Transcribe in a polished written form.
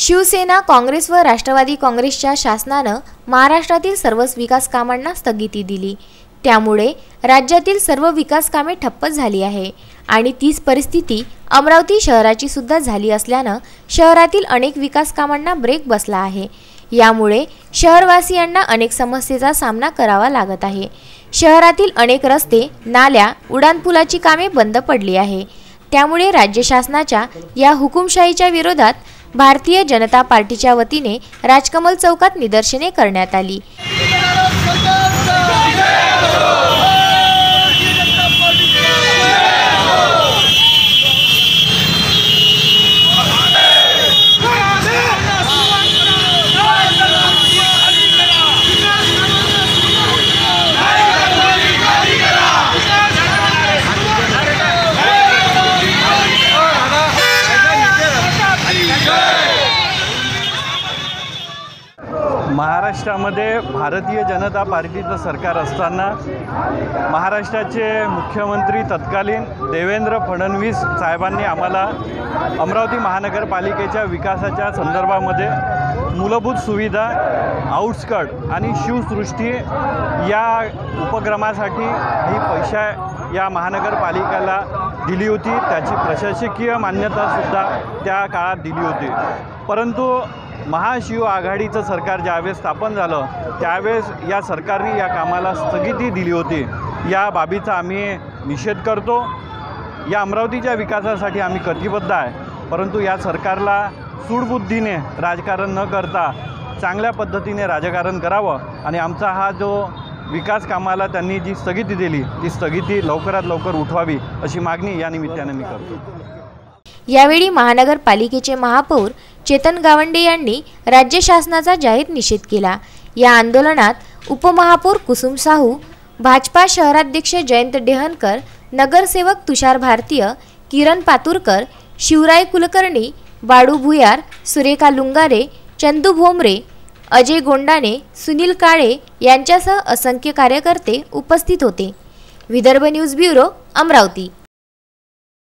शिवसेना, काँग्रेस व राष्ट्रवादी काँग्रेसच्या शासनानं महाराष्ट्रातील सर्वच विकास कामांना स्थगिती दिली। त्यामुळे राज्यातील सर्व विकास कामे ठप्प झाली आहे आणि तीच परिस्थिती अमरावती शहराची सुद्धा झाली असल्यानं शहरातील अनेक विकास कामांना ब्रेक बसला आहे। यामुळे शहरवासियांना अनेक समस्येचा सामना करावा लागत आहे। शहरातील अनेक रस्ते, नाल्या, उड्डाणपुलाची कामे बंद पडली आहे। त्यामुळे राज्य शासनाच्या या हुकुमशाहीच्या विरोधात भारतीय जनता पार्टीच्या वतीने राजकमल चौकात निदर्शने करण्यात आली। महाराष्ट्रामध्ये भारतीय जनता पार्टीचं सरकार असताना महाराष्ट्राचे मुख्यमंत्री तत्कालीन देवेंद्र फडणवीस साहेबांनी आम्हाला अमरावती महानगरपालिकेच्या विकासाच्या संदर्भामध्ये मूलभूत सुविधा, आउटस्कट आणि शिवसृष्टी या उपक्रमासाठी ही पैसा या महानगरपालिकेला दिली होती। त्याची प्रशासकीय मान्यतासुद्धा त्या काळात दिली होती। परंतु महाशिव आघाडीचं सरकार ज्यावेळेस स्थापन झालं त्यावेळेस या सरकारने या कामाला स्थगिती दिली होती। या बाबीचा आम्ही निषेध करतो। या अमरावतीच्या विकासासाठी आम्ही कटिबद्ध आहे, परंतु या सरकारला सूडबुद्धीने राजकारण न करता चांगल्या पद्धतीने राजकारण करावं आणि आमचा हा जो विकास कामाला त्यांनी जी स्थगिती दिली ती स्थगिती लवकरात लवकर उठवावी अशी मागणी या निमित्ताने मी करतो। यावेळी महानगरपालिकेचे महापौर चेतन गावंडे यांनी राज्य शासनाचा जाहीर निषेध केला। या आंदोलनात उपमहापौर कुसुम साहू, भाजपा शहराध्यक्ष जयंत डेहनकर, नगरसेवक तुषार भारतीय, किरण पातुरकर, शिवराय कुलकर्णी, बाळू भुयार, सुरेखा लुंगारे, चंदू भोमरे, अजय गोंडाने, सुनील काळे यांच्यासह असंख्य कार्यकर्ते उपस्थित होते। Vidarbha news bureau, Amravati.